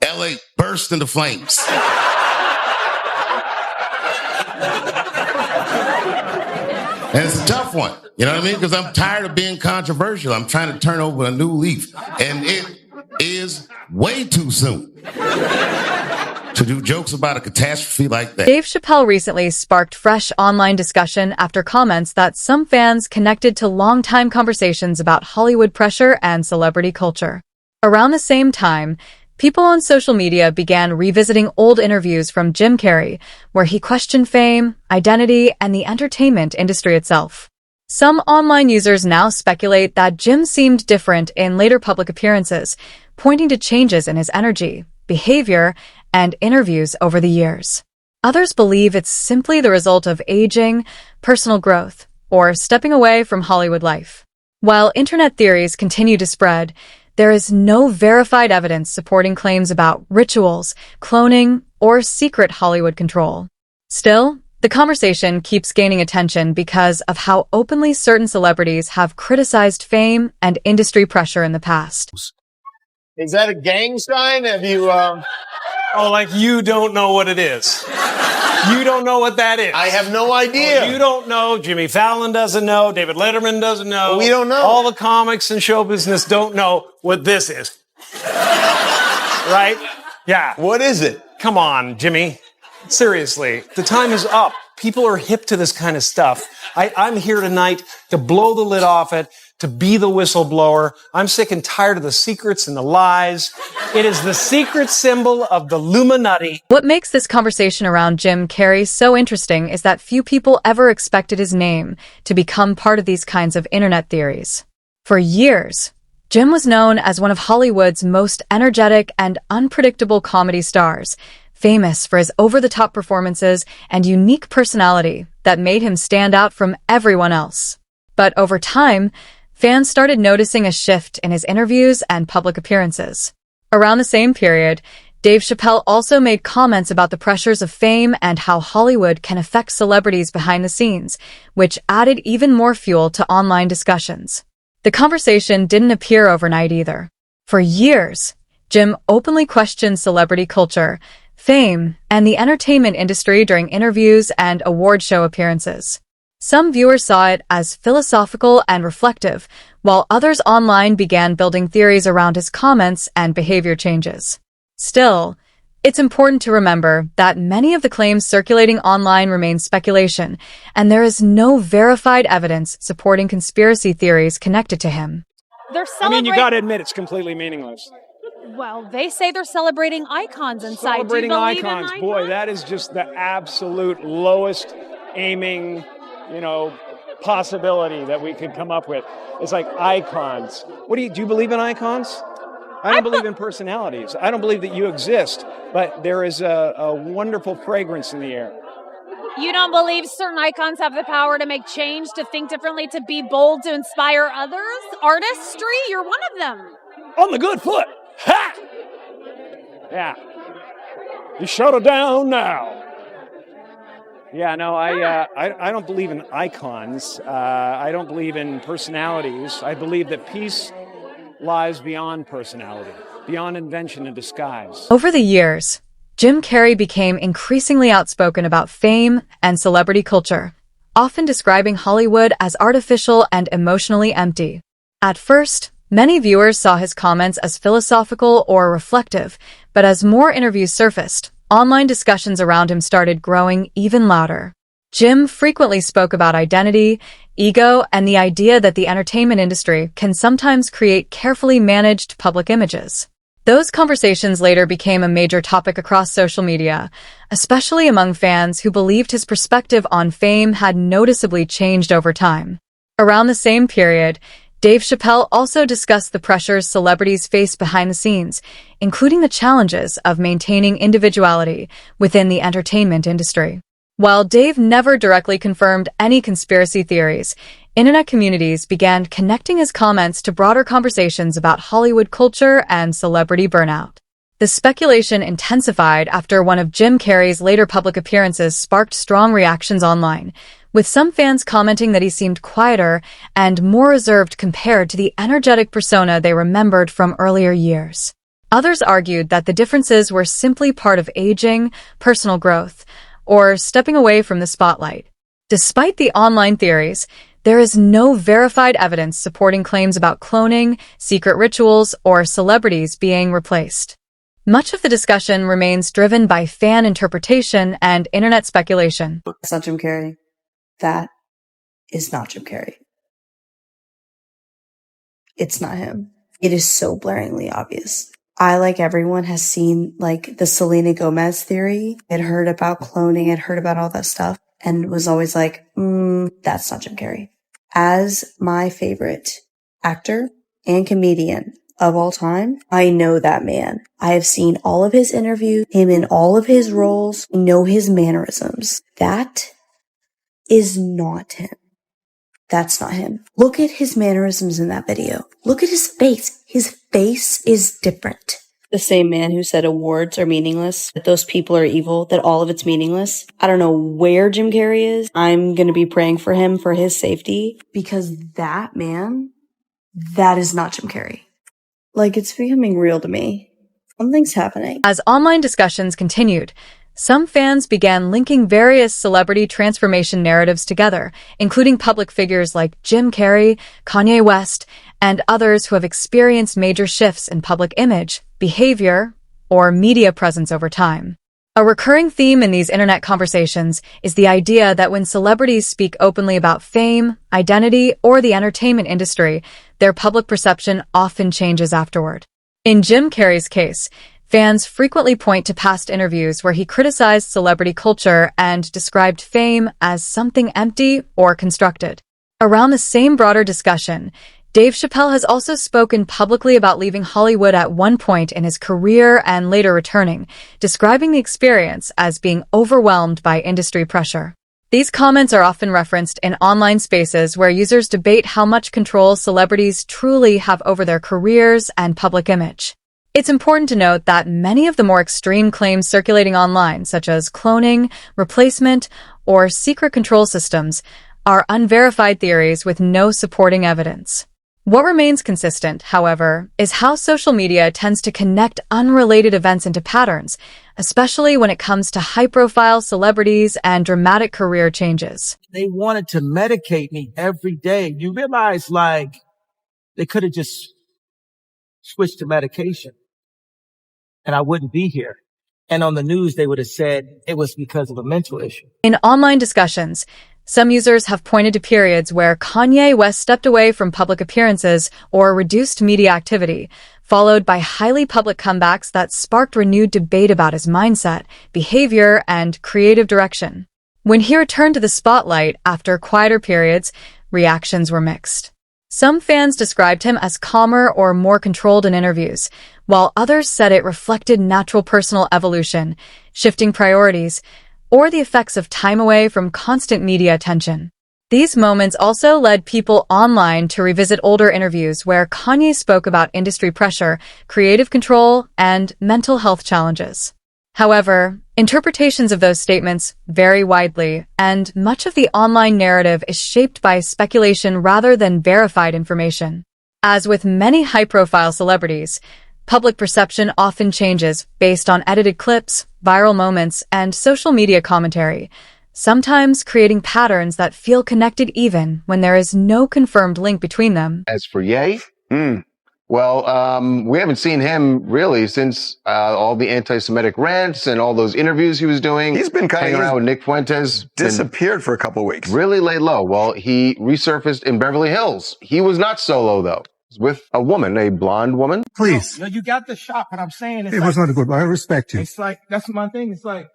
LA burst into flames. And it's a tough one, you know what I mean? Because I'm tired of being controversial. I'm trying to turn over a new leaf. And it is way too soon to do jokes about a catastrophe like that. Dave Chappelle recently sparked fresh online discussion after comments that some fans connected to longtime conversations about Hollywood pressure and celebrity culture. Around the same time, people on social media began revisiting old interviews from Jim Carrey, where he questioned fame, identity, and the entertainment industry itself. Some online users now speculate that Jim seemed different in later public appearances, pointing to changes in his energy, behavior, and interviews over the years. Others believe it's simply the result of aging, personal growth, or stepping away from Hollywood life. While internet theories continue to spread, there is no verified evidence supporting claims about rituals, cloning, or secret Hollywood control. Still, the conversation keeps gaining attention because of how openly certain celebrities have criticized fame and industry pressure in the past. Is that a gang sign? Have you, Oh, like you don't know what it is. You don't know what that is. I have no idea. Well, you don't know. Jimmy Fallon doesn't know. David Letterman doesn't know. We don't know. All the comics and show business don't know what this is. Right? Yeah. What is it? Come on, Jimmy. Seriously, the time is up. People are hip to this kind of stuff. I'm here tonight to blow the lid off it, to be the whistleblower. I'm sick and tired of the secrets and the lies. It is the secret symbol of the Illuminati. What makes this conversation around Jim Carrey so interesting is that few people ever expected his name to become part of these kinds of internet theories. For years, Jim was known as one of Hollywood's most energetic and unpredictable comedy stars, famous for his over-the-top performances and unique personality that made him stand out from everyone else. But over time, fans started noticing a shift in his interviews and public appearances. Around the same period, Dave Chappelle also made comments about the pressures of fame and how Hollywood can affect celebrities behind the scenes, which added even more fuel to online discussions. The conversation didn't appear overnight either. For years, Jim openly questioned celebrity culture, fame, and the entertainment industry during interviews and award show appearances. Some viewers saw it as philosophical and reflective, while others online began building theories around his comments and behavior changes. Still, it's important to remember that many of the claims circulating online remain speculation, and there is no verified evidence supporting conspiracy theories connected to him. They're I mean, you gotta admit, it's completely meaningless. Well, they say they're celebrating icons inside. Celebrating Do you believe in icons. icons? Boy, that is just the absolute lowest aiming, possibility that we could come up with. It's like icons. Do you believe in icons? I don't believe in personalities. I don't believe that you exist, but there is a wonderful fragrance in the air. You don't believe certain icons have the power to make change, to think differently, to be bold, to inspire others? Artistry? You're one of them. On the good foot. Ha! Yeah. You shut her down now. Yeah, no, I don't believe in icons. I don't believe in personalities. I believe that peace lies beyond personality, beyond invention and disguise. Over the years, Jim Carrey became increasingly outspoken about fame and celebrity culture, often describing Hollywood as artificial and emotionally empty. At first, many viewers saw his comments as philosophical or reflective, but as more interviews surfaced, online discussions around him started growing even louder. Jim frequently spoke about identity, ego, and the idea that the entertainment industry can sometimes create carefully managed public images. Those conversations later became a major topic across social media, especially among fans who believed his perspective on fame had noticeably changed over time. Around the same period, Dave Chappelle also discussed the pressures celebrities face behind the scenes, including the challenges of maintaining individuality within the entertainment industry. While Dave never directly confirmed any conspiracy theories, internet communities began connecting his comments to broader conversations about Hollywood culture and celebrity burnout. The speculation intensified after one of Jim Carrey's later public appearances sparked strong reactions online, with some fans commenting that he seemed quieter and more reserved compared to the energetic persona they remembered from earlier years. Others argued that the differences were simply part of aging, personal growth, or stepping away from the spotlight. Despite the online theories, there is no verified evidence supporting claims about cloning, secret rituals, or celebrities being replaced. Much of the discussion remains driven by fan interpretation and internet speculation. That's not Jim Carrey. That is not Jim Carrey. It's not him. It is so blaringly obvious. I, like everyone, has seen like the Selena Gomez theory. I'd heard about cloning. I'd heard about all that stuff and was always like, that's not Jim Carrey. As my favorite actor and comedian of all time, I know that man. I have seen all of his interviews, him in all of his roles, know his mannerisms. That is not him. That's not him. Look at his mannerisms in that video. Look at his face. His face is different. The same man who said awards are meaningless, that those people are evil, that all of it's meaningless. I don't know where Jim Carrey is. I'm going to be praying for him for his safety because that man, that is not Jim Carrey. Like, it's becoming real to me. Something's happening. As online discussions continued, some fans began linking various celebrity transformation narratives together, including public figures like Jim Carrey, Kanye West, and others who have experienced major shifts in public image, behavior, or media presence over time. A recurring theme in these internet conversations is the idea that when celebrities speak openly about fame, identity, or the entertainment industry, their public perception often changes afterward. In Jim Carrey's case, fans frequently point to past interviews where he criticized celebrity culture and described fame as something empty or constructed. Around the same broader discussion, Dave Chappelle has also spoken publicly about leaving Hollywood at one point in his career and later returning, describing the experience as being overwhelmed by industry pressure. These comments are often referenced in online spaces where users debate how much control celebrities truly have over their careers and public image. It's important to note that many of the more extreme claims circulating online, such as cloning, replacement, or secret control systems, are unverified theories with no supporting evidence. What remains consistent, however, is how social media tends to connect unrelated events into patterns, especially when it comes to high-profile celebrities and dramatic career changes. They wanted to medicate me every day. You realize, like, they could have just switched to medication and I wouldn't be here. And on the news, they would have said it was because of a mental issue. In online discussions, some users have pointed to periods where Kanye West stepped away from public appearances or reduced media activity, followed by highly public comebacks that sparked renewed debate about his mindset, behavior, and creative direction. When he returned to the spotlight after quieter periods, reactions were mixed. Some fans described him as calmer or more controlled in interviews, while others said it reflected natural personal evolution, shifting priorities, or the effects of time away from constant media attention. These moments also led people online to revisit older interviews where Kanye spoke about industry pressure, creative control, and mental health challenges. However, interpretations of those statements vary widely, and much of the online narrative is shaped by speculation rather than verified information. As with many high-profile celebrities, public perception often changes based on edited clips, viral moments, and social media commentary, sometimes creating patterns that feel connected even when there is no confirmed link between them. As for Ye, we haven't seen him really since all the anti-Semitic rants and all those interviews he was doing. He's been hanging around with Nick Fuentes. Disappeared for a couple of weeks. Really laid low. Well, he resurfaced in Beverly Hills. He was not solo, though. With a woman, a blonde woman. Please. You got the shot, but I'm saying it was not a good one. I respect you. It's like, that's my thing. It's like,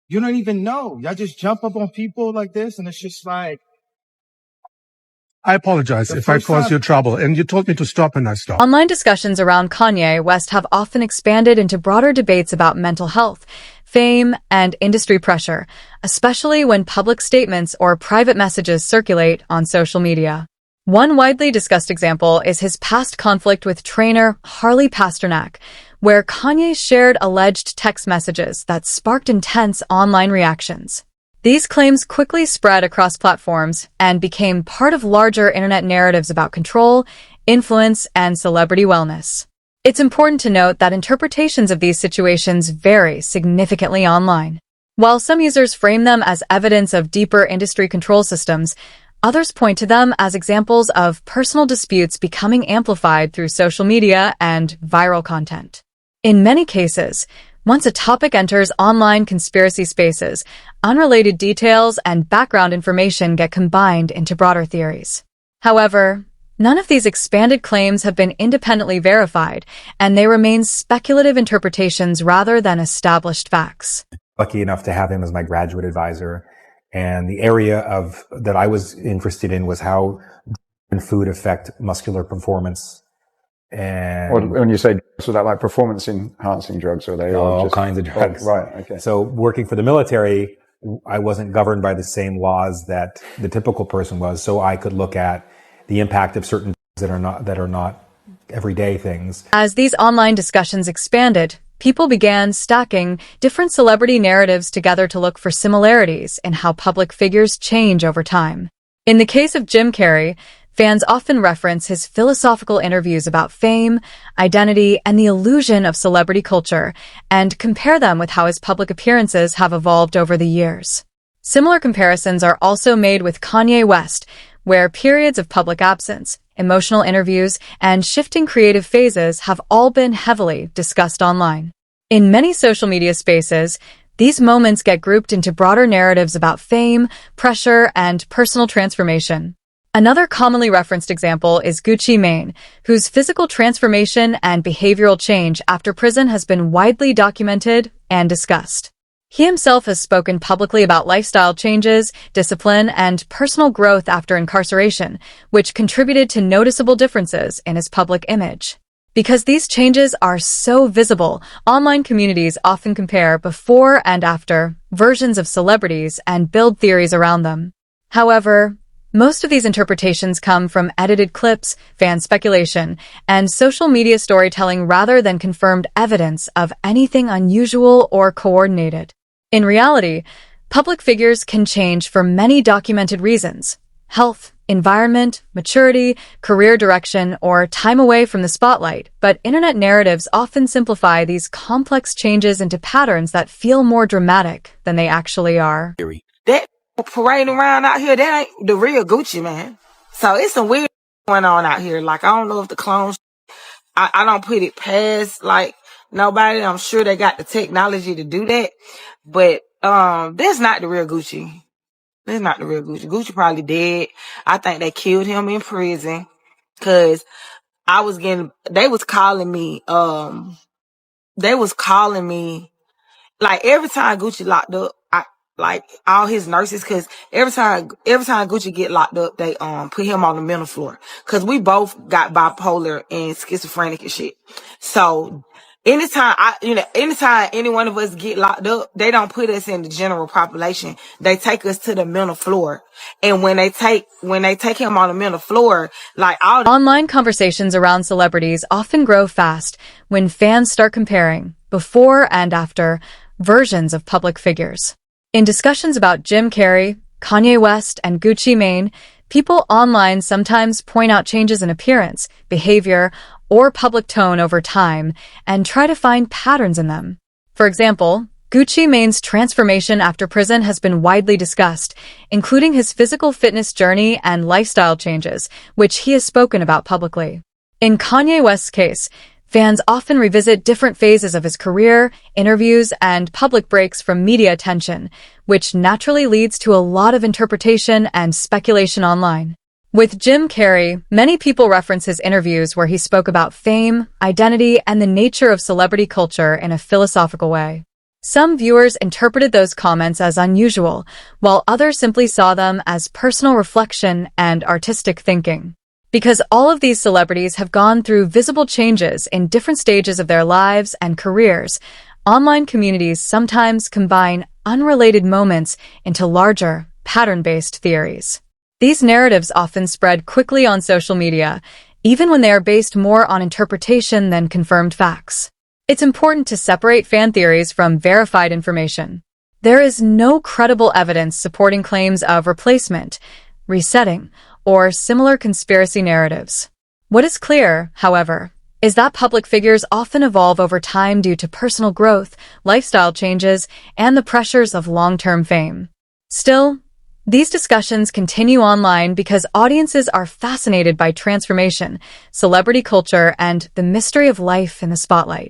you don't even know. Y'all just jump up on people like this, and it's just like. I apologize if I caused you trouble, and you told me to stop, and I stopped. Online discussions around Kanye West have often expanded into broader debates about mental health, fame, and industry pressure, especially when public statements or private messages circulate on social media. One widely discussed example is his past conflict with trainer Harley Pasternak, where Kanye shared alleged text messages that sparked intense online reactions. These claims quickly spread across platforms and became part of larger internet narratives about control, influence, and celebrity wellness. It's important to note that interpretations of these situations vary significantly online. While some users frame them as evidence of deeper industry control systems, others point to them as examples of personal disputes becoming amplified through social media and viral content. In many cases, once a topic enters online conspiracy spaces, unrelated details and background information get combined into broader theories. However, none of these expanded claims have been independently verified, and they remain speculative interpretations rather than established facts. Lucky enough to have him as my graduate advisor. And the area that I was interested in was how food affect muscular performance. And when you say, so that like performance enhancing drugs, or they all kinds of drugs. Oh, right. Okay. So working for the military, I wasn't governed by the same laws that the typical person was. So I could look at the impact of certain things that are not everyday things. As these online discussions expanded, people began stacking different celebrity narratives together to look for similarities in how public figures change over time. In the case of Jim Carrey, fans often reference his philosophical interviews about fame, identity, and the illusion of celebrity culture, and compare them with how his public appearances have evolved over the years. Similar comparisons are also made with Kanye West, where periods of public absence, emotional interviews, and shifting creative phases have all been heavily discussed online. In many social media spaces, these moments get grouped into broader narratives about fame, pressure, and personal transformation. Another commonly referenced example is Gucci Mane, whose physical transformation and behavioral change after prison has been widely documented and discussed. He himself has spoken publicly about lifestyle changes, discipline, and personal growth after incarceration, which contributed to noticeable differences in his public image. Because these changes are so visible, online communities often compare before and after versions of celebrities and build theories around them. However, most of these interpretations come from edited clips, fan speculation, and social media storytelling rather than confirmed evidence of anything unusual or coordinated. In reality, public figures can change for many documented reasons: health, environment, maturity, career direction, or time away from the spotlight, but internet narratives often simplify these complex changes into patterns that feel more dramatic than they actually are. That parading around out here, that ain't the real Gucci, man. So it's some weird going on out here. Like, I don't know if the clones, I don't put it past, like, nobody. I'm sure they got the technology to do that. But that's not the real Gucci. That's not the real Gucci. Gucci probably dead. I think they killed him in prison. Cause they was calling me, like every time Gucci locked up, like all his nurses, cause every time Gucci get locked up, they put him on the mental floor. Cause we both got bipolar and schizophrenic and shit. So anytime any one of us get locked up, they don't put us in the general population. They take us to the mental floor. And when they take him on the mental floor, like all online conversations around celebrities often grow fast when fans start comparing before and after versions of public figures. In discussions about Jim Carrey, Kanye West, and Gucci Mane, people online sometimes point out changes in appearance, behavior, or public tone over time and try to find patterns in them. For example, Gucci Mane's transformation after prison has been widely discussed, including his physical fitness journey and lifestyle changes, which he has spoken about publicly. In Kanye West's case, fans often revisit different phases of his career, interviews, and public breaks from media attention, which naturally leads to a lot of interpretation and speculation online. With Jim Carrey, many people reference his interviews where he spoke about fame, identity, and the nature of celebrity culture in a philosophical way. Some viewers interpreted those comments as unusual, while others simply saw them as personal reflection and artistic thinking. Because all of these celebrities have gone through visible changes in different stages of their lives and careers, online communities sometimes combine unrelated moments into larger, pattern-based theories. These narratives often spread quickly on social media, even when they are based more on interpretation than confirmed facts. It's important to separate fan theories from verified information. There is no credible evidence supporting claims of replacement, resetting, or similar conspiracy narratives. What is clear, however, is that public figures often evolve over time due to personal growth, lifestyle changes, and the pressures of long-term fame. Still, these discussions continue online because audiences are fascinated by transformation, celebrity culture, and the mystery of life in the spotlight.